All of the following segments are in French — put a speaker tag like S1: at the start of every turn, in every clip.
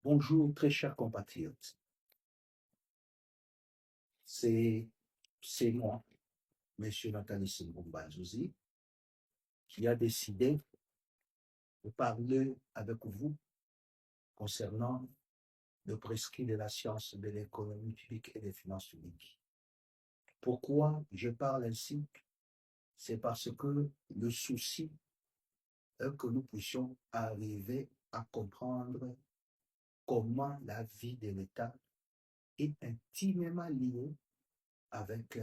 S1: Bonjour, très chers compatriotes. C'est moi, M. Nathalie Mboumbazouzi, qui a décidé de parler avec vous concernant le prescrit de la science de l'économie publique et des finances publiques. Pourquoi je parle ainsi? C'est parce que le souci est que nous puissions arriver à comprendre comment la vie de l'État est intimement liée avec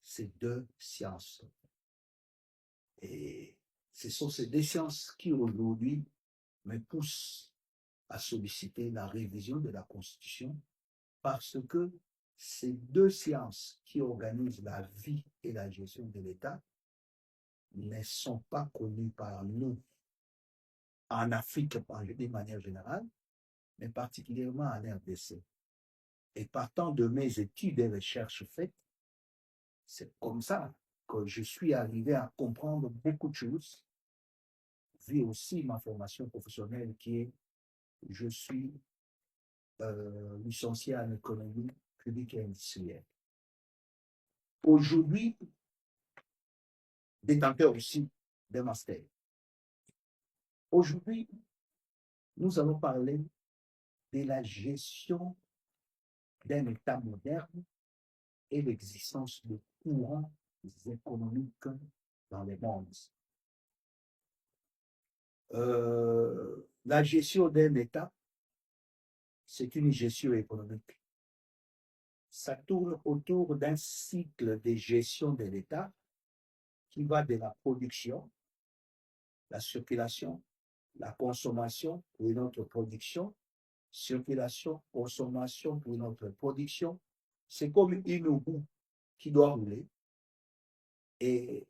S1: ces deux sciences. Et ce sont ces deux sciences qui aujourd'hui me poussent à solliciter la révision de la Constitution parce que ces deux sciences qui organisent la vie et la gestion de l'État ne sont pas connues par nous en Afrique de manière générale, mais particulièrement en RDC. Et partant de mes études et recherches faites, c'est comme ça que je suis arrivé à comprendre beaucoup de choses, vu aussi ma formation professionnelle qui est, je suis licencié en économie publique et industrielle. Aujourd'hui, détenteur aussi d'un master. Aujourd'hui, nous allons parler de la gestion d'un État moderne et l'existence de courants économiques dans les mondes. La gestion d'un État, c'est une gestion économique. Ça tourne autour d'un cycle de gestion de l'État qui va de la production, la circulation, la consommation pour notre production, circulation, consommation pour notre production. C'est comme une roue qui doit rouler. Et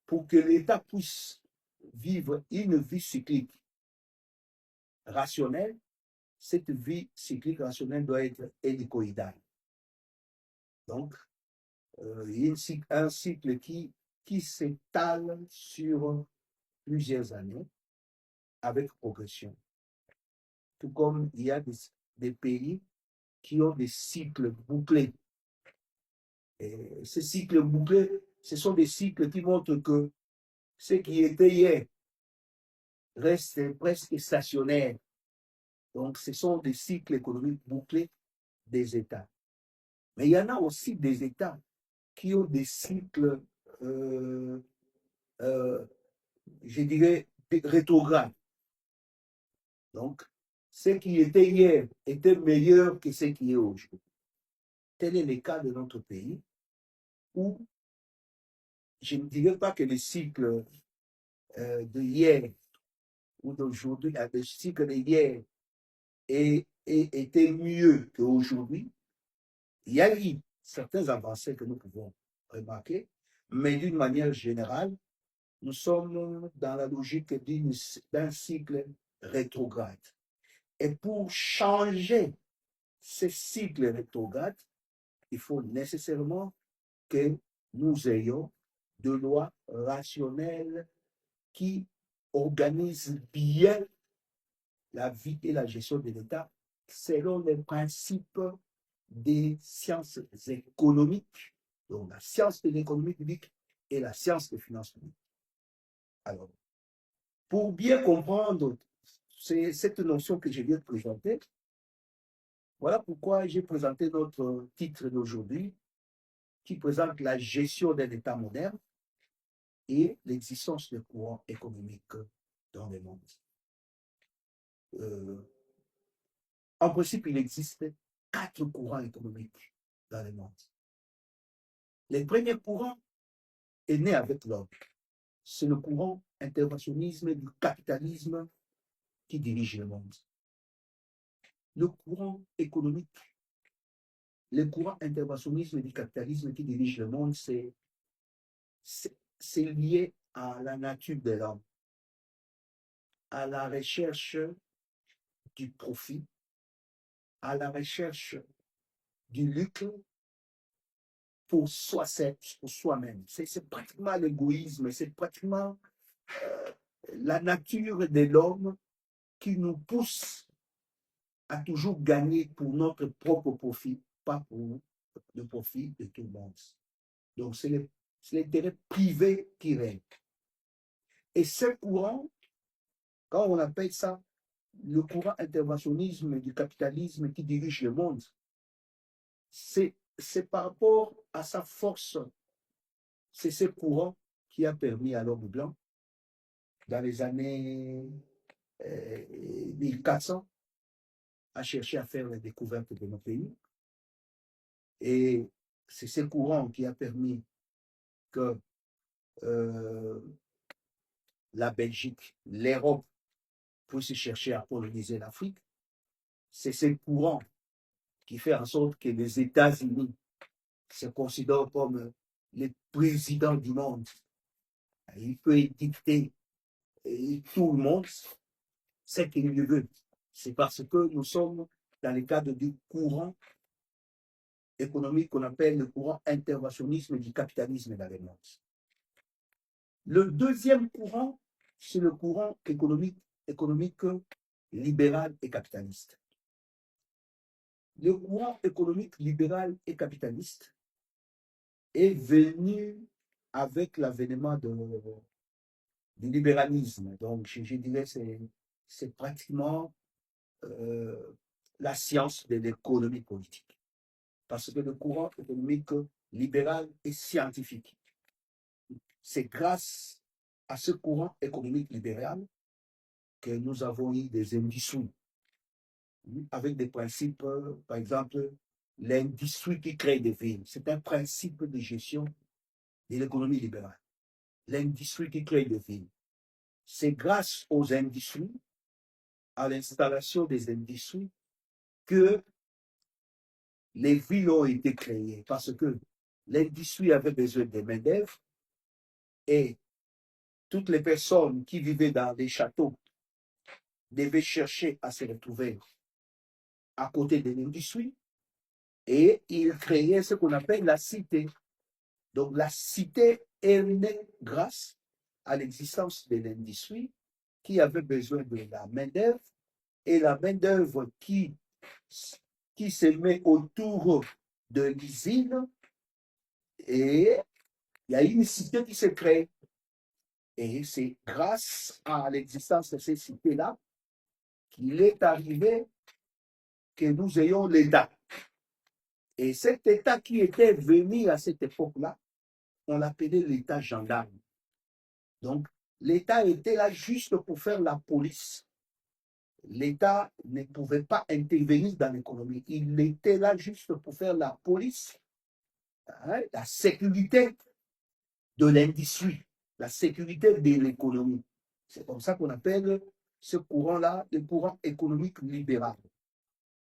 S1: pour que l'État puisse vivre une vie cyclique rationnelle, cette vie cyclique rationnelle doit être hélicoïdale. Donc, un cycle qui s'étale sur plusieurs années avec progression. Tout comme il y a des pays qui ont des cycles bouclés. Et ces cycles bouclés, ce sont des cycles qui montrent que ce qui était hier reste presque stationnaire. Donc, ce sont des cycles économiques bouclés des États. Mais il y en a aussi des États qui ont des cycles, je dirais, rétrogrades. Donc, ce qui était hier était meilleur que ce qui est aujourd'hui. Tel est le cas de notre pays, où je ne dirais pas que le cycle de hier ou d'aujourd'hui, le cycle de hier était mieux qu'aujourd'hui. Il y a eu certains avancées que nous pouvons remarquer, mais d'une manière générale, nous sommes dans la logique d'un cycle rétrograde. Et pour changer ce cycle rétrograde, il faut nécessairement que nous ayons de lois rationnelles qui organisent bien la vie et la gestion de l'État selon les principes des sciences économiques, donc la science de l'économie publique et la science des finances publiques. Alors, pour bien comprendre cette notion que je viens de présenter, voilà pourquoi j'ai présenté notre titre d'aujourd'hui, qui présente la gestion d'un État moderne et l'existence de courants économiques dans le monde. En principe, il existe 4 courants économiques dans le monde. Le premier courant est né avec l'homme. C'est le courant interventionnisme du capitalisme qui dirige le monde. Le courant économique, le courant interventionnisme du capitalisme qui dirige le monde, c'est lié à la nature de l'homme, à la recherche du profit, à la recherche du lucre pour soi-même. C'est pratiquement l'égoïsme, c'est pratiquement la nature de l'homme qui nous pousse a toujours gagné pour notre propre profit, pas pour le profit de tout le monde. Donc, c'est l'intérêt privé qui règne. Et ce courant, quand on appelle ça le courant interventionnisme du capitalisme qui dirige le monde, c'est par rapport à sa force. C'est ce courant qui a permis à l'homme blanc, dans les années 1400, à chercher à faire la découverte de nos pays. Et c'est ce courant qui a permis que la Belgique, l'Europe puissent chercher à coloniser l'Afrique. C'est ce courant qui fait en sorte que les États-Unis se considèrent comme les présidents du monde. Il peut dicter tout le monde ce qu'il veut. C'est parce que nous sommes dans le cadre du courant économique qu'on appelle le courant interventionnisme du capitalisme dans le monde. Le deuxième courant, c'est le courant économique libéral et capitaliste. Le courant économique libéral et capitaliste est venu avec l'avènement du libéralisme. Donc, je dirais que c'est pratiquement la science de l'économie politique. Parce que le courant économique libéral est scientifique. C'est grâce à ce courant économique libéral que nous avons eu des industries avec des principes, par exemple, l'industrie qui crée des villes. C'est un principe de gestion de l'économie libérale. L'industrie qui crée des villes. C'est grâce aux industries, à l'installation des industries, que les villes ont été créées. Parce que l'industrie avait besoin de main-d'œuvre et toutes les personnes qui vivaient dans des châteaux devaient chercher à se retrouver à côté de l'industrie et ils créaient ce qu'on appelle la cité. Donc la cité est née grâce à l'existence de l'industrie qui avait besoin de la main-d'œuvre et la main-d'œuvre qui se met autour de l'usine et il y a une cité qui se crée. Et c'est grâce à l'existence de ces cités-là qu'il est arrivé que nous ayons l'État. Et cet État qui était venu à cette époque-là, on l'appelait l'État gendarme. Donc, l'État était là juste pour faire la police. L'État ne pouvait pas intervenir dans l'économie. Il était là juste pour faire la police, hein, la sécurité de l'industrie, la sécurité de l'économie. C'est comme ça qu'on appelle ce courant-là le courant économique libéral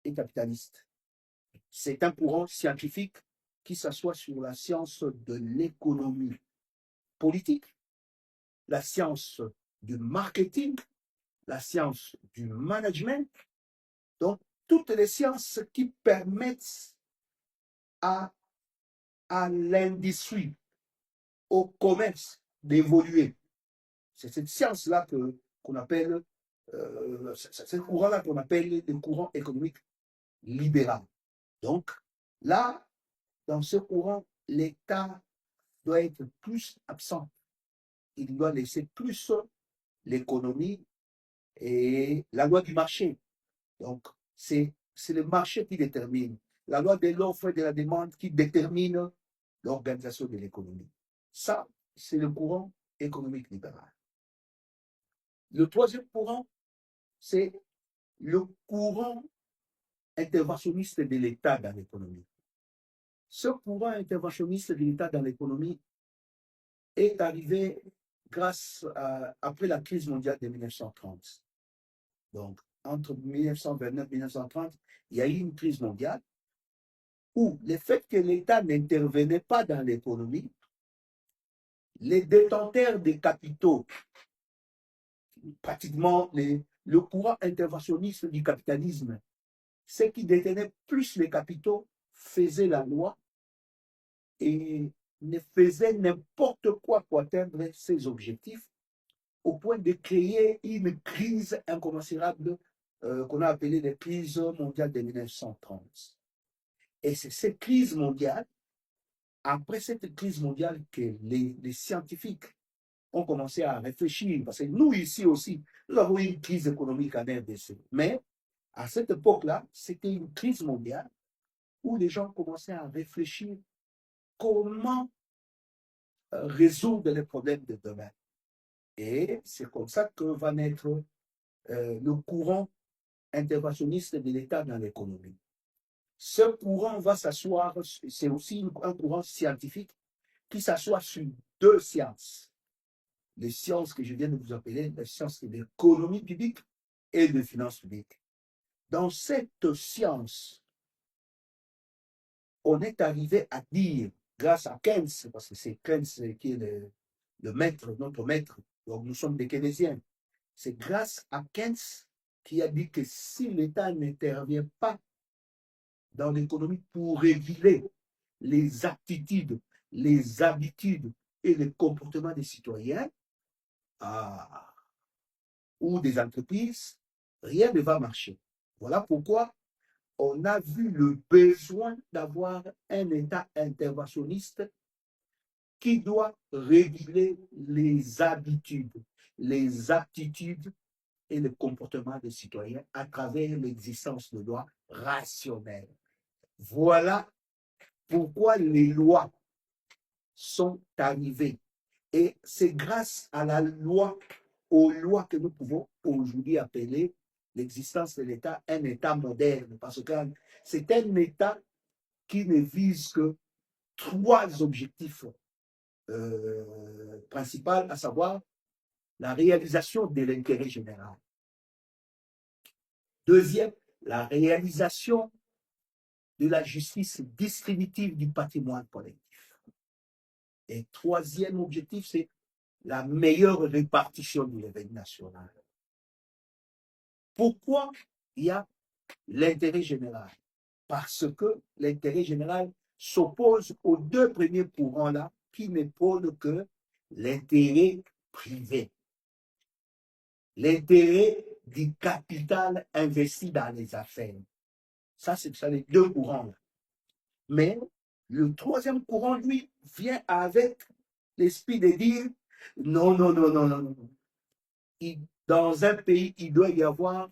S1: et capitaliste. C'est un courant scientifique qui s'assoit sur la science de l'économie politique, la science du marketing, la science du management, donc toutes les sciences qui permettent à l'industrie, au commerce d'évoluer. C'est cette science-là qu'on appelle, c'est ce courant-là qu'on appelle le courant économique libéral. Donc, là, dans ce courant, l'État doit être plus absent. Il doit laisser plus l'économie et la loi du marché. Donc, c'est le marché qui détermine. La loi de l'offre et de la demande qui détermine l'organisation de l'économie. Ça, c'est le courant économique libéral. Le troisième courant, c'est le courant interventionniste de l'État dans l'économie. Ce courant interventionniste de l'État dans l'économie est arrivé après la crise mondiale de 1930. Donc, entre 1929 et 1930, il y a eu une crise mondiale où le fait que l'État n'intervenait pas dans l'économie, les détenteurs des capitaux, pratiquement le courant interventionniste du capitalisme, ceux qui détenaient plus les capitaux faisaient la loi et ne faisaient n'importe quoi pour atteindre ses objectifs, au point de créer une crise incommensurable qu'on a appelées les crises mondiales de 1930. Et c'est cette crise mondiale, après cette crise mondiale, que les scientifiques ont commencé à réfléchir. Parce que nous, ici aussi, nous avons eu une crise économique en RDC. Mais à cette époque-là, c'était une crise mondiale où les gens commençaient à réfléchir comment résoudre les problèmes de demain. Et c'est comme ça que va naître le courant interventionniste de l'État dans l'économie. Ce courant va s'asseoir, c'est aussi un courant scientifique qui s'assoit sur deux sciences. Les sciences que je viens de vous appeler, les sciences de l'économie publique et de finances publiques. Dans cette science, on est arrivé à dire, grâce à Keynes, parce que c'est Keynes qui est le maître, notre maître, donc nous sommes des Keynésiens, c'est grâce à Keynes qui a dit que si l'État n'intervient pas dans l'économie pour réguler les attitudes, les habitudes et les comportements des citoyens ou des entreprises, rien ne va marcher. Voilà pourquoi on a vu le besoin d'avoir un État interventionniste qui doit réguler les habitudes, les aptitudes et le comportement des citoyens à travers l'existence de lois rationnelles. Voilà pourquoi les lois sont arrivées. Et c'est grâce à la loi, aux lois que nous pouvons aujourd'hui appeler l'existence de l'État un État moderne. Parce que c'est un État qui ne vise que trois objectifs principaux, à savoir la réalisation de l'intérêt général. Deuxième, la réalisation de la justice distributive du patrimoine collectif. Et troisième objectif, c'est la meilleure répartition du revenu national. Pourquoi il y a l'intérêt général? Parce que l'intérêt général s'oppose aux deux premiers courants-là qui ne prônent que l'intérêt privé. L'intérêt du capital investi dans les affaires. Ça, c'est ça les deux courants-là. Mais le troisième courant, lui, vient avec l'esprit de dire non, non, non, non, non, non. Dans un pays, il doit y avoir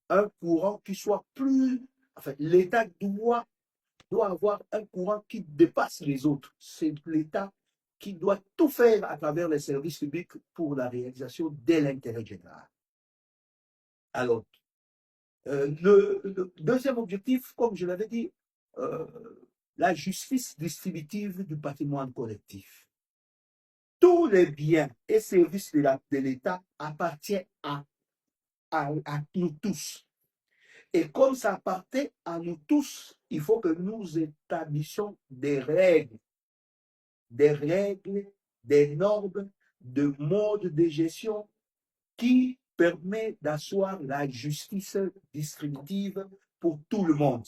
S1: un courant qui soit plus. Enfin, l'État doit avoir un courant qui dépasse les autres. C'est l'État qui doit tout faire à travers les services publics pour la réalisation de l'intérêt général. Alors, le deuxième objectif, comme je l'avais dit, la justice distributive du patrimoine collectif. Tous les biens et services de l'État appartiennent à nous tous. Et comme ça appartient à nous tous, il faut que nous établissions des règles, des normes, de modes de gestion qui permettent d'asseoir la justice distributive pour tout le monde.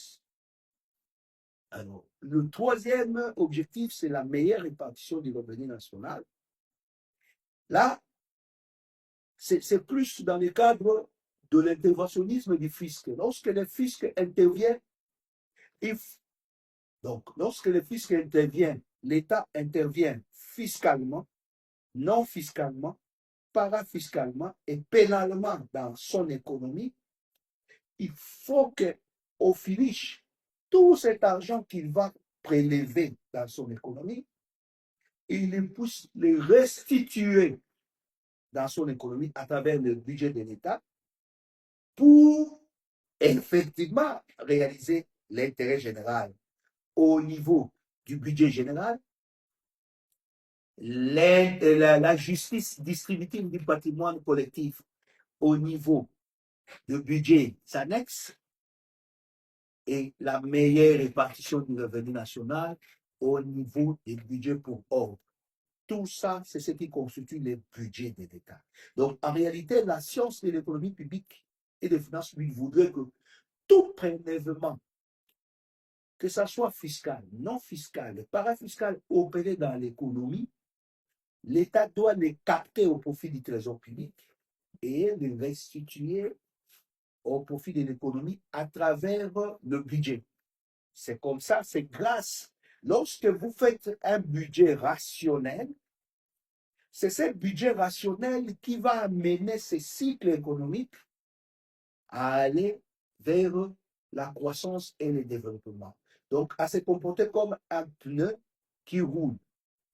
S1: Alors, le troisième objectif, c'est la meilleure répartition du revenu national. Là, c'est plus dans le cadre de l'interventionnisme du fisc. Lorsque le fisc intervient, lorsque le fisc intervient, l'État intervient fiscalement, non fiscalement, parafiscalement et pénalement dans son économie. Il faut qu'au finish, tout cet argent qu'il va prélever dans son économie, il puisse le restituer dans son économie à travers le budget de l'État pour effectivement réaliser l'intérêt général au niveau du budget général, la justice distributive du patrimoine collectif au niveau du budget annexe et la meilleure répartition du revenu national au niveau du budget pour ordre. Tout ça, c'est ce qui constitue le budget de l'État. Donc, en réalité, la science de l'économie publique et des finances publiques voudrait que tout prélèvement, que ce soit fiscal, non fiscal, parafiscal, opéré dans l'économie, l'État doit les capter au profit du trésor public et les restituer au profit de l'économie à travers le budget. C'est comme ça, c'est grâce. Lorsque vous faites un budget rationnel, c'est ce budget rationnel qui va amener ces cycles économiques à aller vers la croissance et le développement. Donc, à se comporter comme un pneu qui roule.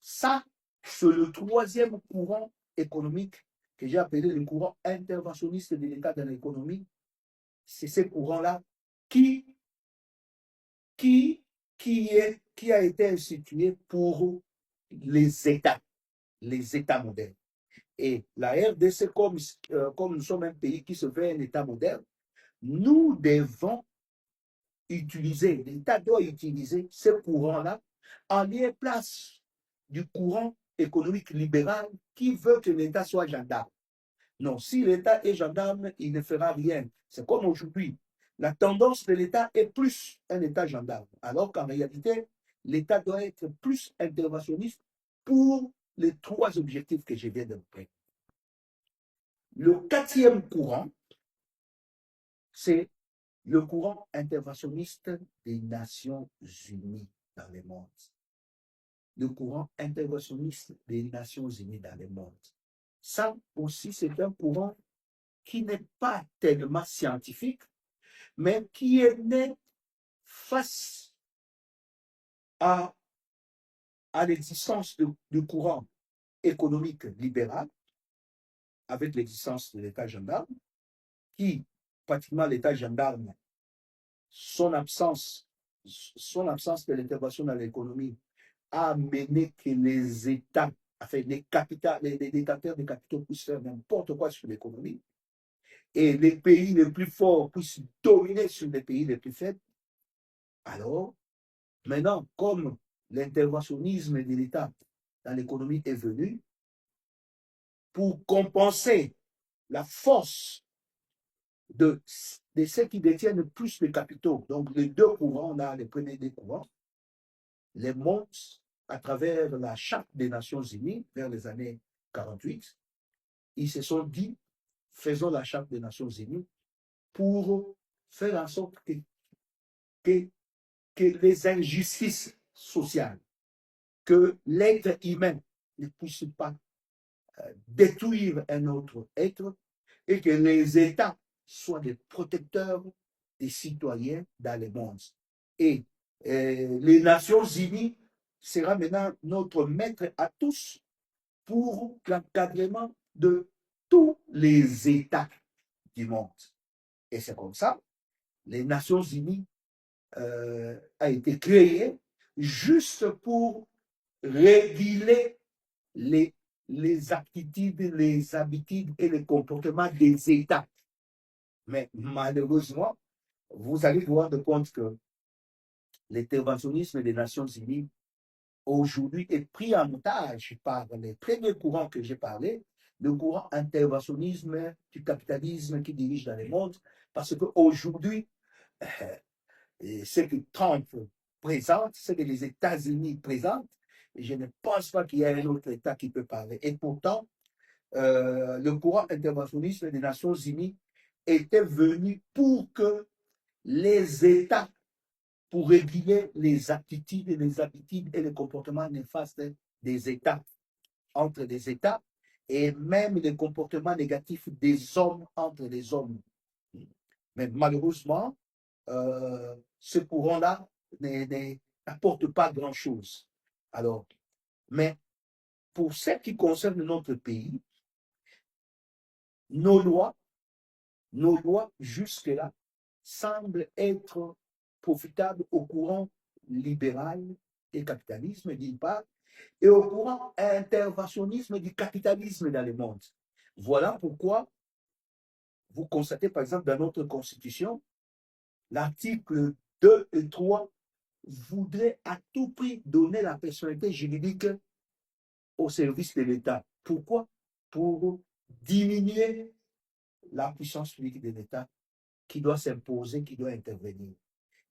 S1: Ça, c'est le troisième courant économique que j'ai appelé le courant interventionniste de l'État dans l'économie. C'est ce courant-là qui, qui, qui a été institué pour les États modernes. Et la RDC, comme nous sommes un pays qui se fait un État moderne, nous devons utiliser, l'État doit utiliser ce courant-là en lieu place du courant économique libéral qui veut que l'État soit gendarme. Non, si l'État est gendarme, il ne fera rien. C'est comme aujourd'hui. La tendance de l'État est plus un État gendarme, alors qu'en réalité, l'État doit être plus interventionniste pour les trois objectifs que je viens de montrer. Le quatrième courant, c'est le courant interventionniste des Nations Unies dans le monde. Le courant interventionniste des Nations Unies dans le monde. Ça aussi, c'est un courant qui n'est pas tellement scientifique, mais qui est né face à l'existence du courant économique libéral, avec l'existence de l'État gendarme, qui, pratiquement l'État gendarme, son absence de l'intervention dans l'économie a amené que les États, enfin les détenteurs de capitaux puissent faire n'importe quoi sur l'économie et les pays les plus forts puissent dominer sur les pays les plus faibles. Alors, maintenant, comme l'interventionnisme de l'État dans l'économie est venu, pour compenser la force de ceux qui détiennent plus de capitaux, donc les deux courants, là, les premiers deux courants, les montent à travers la Charte des Nations Unies vers les années 48. Ils se sont dit, faisons la Charte des Nations Unies pour faire en sorte que les injustices sociales, que l'être humain ne puisse pas détruire un autre être et que les États soient des protecteurs des citoyens dans le monde. Et les Nations Unies sera maintenant notre maître à tous pour l'encadrement de tous les États du monde. Et c'est comme ça, les Nations Unies a été créé juste pour réguler les aptitudes, les habitudes et les comportements des États. Mais malheureusement, vous allez vous rendre compte que l'interventionnisme des Nations Unies aujourd'hui est pris en otage par les premiers courants que j'ai parlé, le courant interventionnisme du capitalisme qui dirige dans le monde, parce qu'aujourd'hui, ce que Trump présente, ce que les États-Unis présentent, je ne pense pas qu'il y ait un autre État qui peut parler. Et pourtant, le courant interventionniste des Nations Unies était venu pour que les États, pour réguler les attitudes, les habitudes et les comportements néfastes des États, entre les États, et même les comportements négatifs des hommes entre les hommes. Mais malheureusement, ce courant-là n'apporte pas grand-chose. Alors, mais pour ce qui concerne notre pays, nos lois jusque-là, semblent être profitables au courant libéral et capitalisme, d'une part, et au courant interventionnisme du capitalisme dans le monde. Voilà pourquoi vous constatez, par exemple, dans notre Constitution, l'article 2 et 3 voudrait à tout prix donner la personnalité juridique au service de l'État. Pourquoi? Pour diminuer la puissance publique de l'État qui doit s'imposer, qui doit intervenir.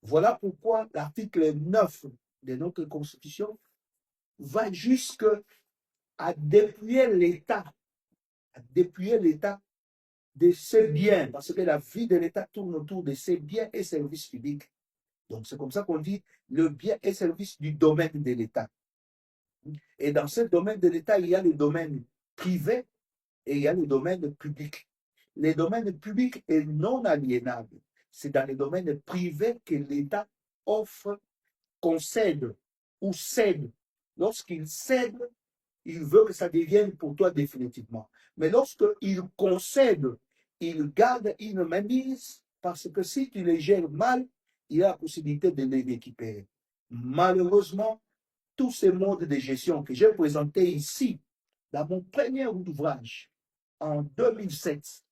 S1: Voilà pourquoi l'article 9 de notre Constitution va jusqu'à dépouiller l'État de ces biens, parce que la vie de l'État tourne autour de ces biens et services publics. Donc, c'est comme ça qu'on dit le bien et service du domaine de l'État. Et dans ce domaine de l'État, il y a le domaine privé et il y a le domaine public. Les domaines publics est non aliénable. C'est dans les domaines privés que l'État offre, concède ou cède. Lorsqu'il cède, il veut que ça devienne pour toi définitivement. Mais lorsqu'il concède, il garde une mainmise parce que si tu les gères mal, il y a la possibilité de les récupérer. Malheureusement, tous ces modes de gestion que j'ai présentés ici, dans mon premier ouvrage, en 2007,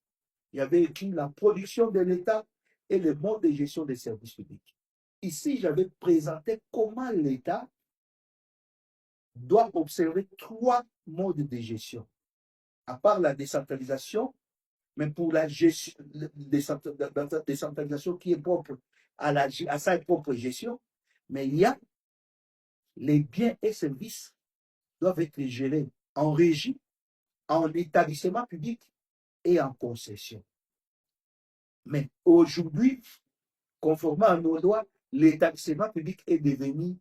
S1: il y avait écrit la production de l'État et le mode de gestion des services publics. Ici, j'avais présenté comment l'État doit observer 3 modes de gestion. À part la décentralisation, mais pour la gestion, décentralisation qui est propre à sa propre gestion, mais il y a les biens et services doivent être gérés en régie, en établissement public et en concession. Mais aujourd'hui, conformément à nos lois, l'établissement public est devenu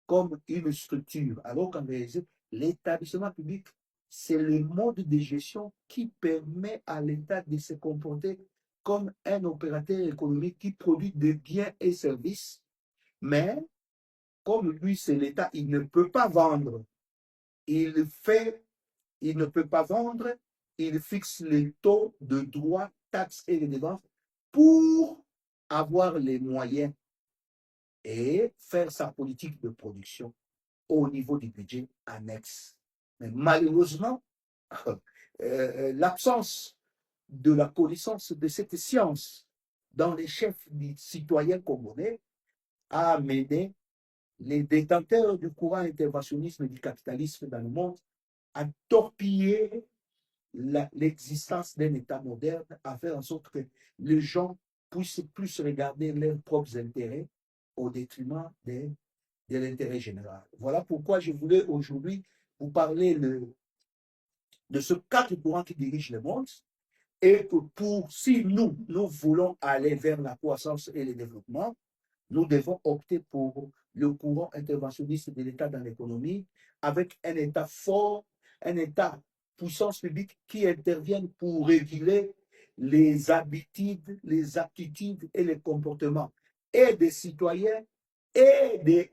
S1: comme une structure, alors qu'en réalité, l'établissement public, c'est le mode de gestion qui permet à l'État de se comporter comme un opérateur économique qui produit des biens et services, mais comme lui, c'est l'État, il ne peut pas vendre. Il ne peut pas vendre, il fixe les taux de droits, taxes et redevances pour avoir les moyens et faire sa politique de production au niveau du budget annexe. Mais malheureusement, l'absence de la connaissance de cette science dans les chefs des citoyens congolais a amené les détenteurs du courant interventionnisme du capitalisme dans le monde à torpiller l'existence d'un État moderne, à faire en sorte que les gens puissent plus regarder leurs propres intérêts au détriment de l'intérêt général. Voilà pourquoi je voulais aujourd'hui vous parler de ce 4 courants qui dirigent le monde et que si nous voulons aller vers la croissance et le développement, nous devons opter pour le courant interventionniste de l'État dans l'économie avec un État fort, un État puissance publique qui intervienne pour réguler les habitudes, les aptitudes et les comportements et des citoyens et des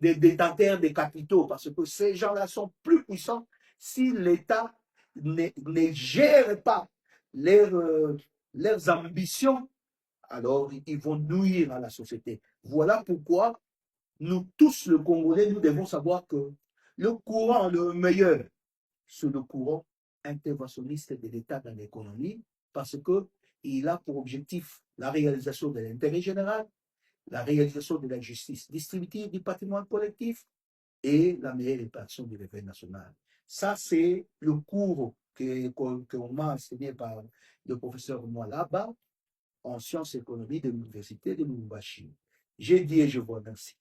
S1: détenteurs des capitaux, parce que ces gens-là sont plus puissants si l'État ne gère pas leurs ambitions, alors ils vont nuire à la société. Voilà pourquoi nous tous, le Congolais, nous devons savoir que le courant le meilleur, c'est le courant interventionniste de l'État dans l'économie, parce qu'il a pour objectif la réalisation de l'intérêt général, la réalisation de la justice distributive du patrimoine collectif et la meilleure répartition du revenu national. Ça, c'est le cours qu'on m'a enseigné par le professeur Mwalaba en sciences économiques de l'université de Lubumbashi. J'ai dit et je vous remercie.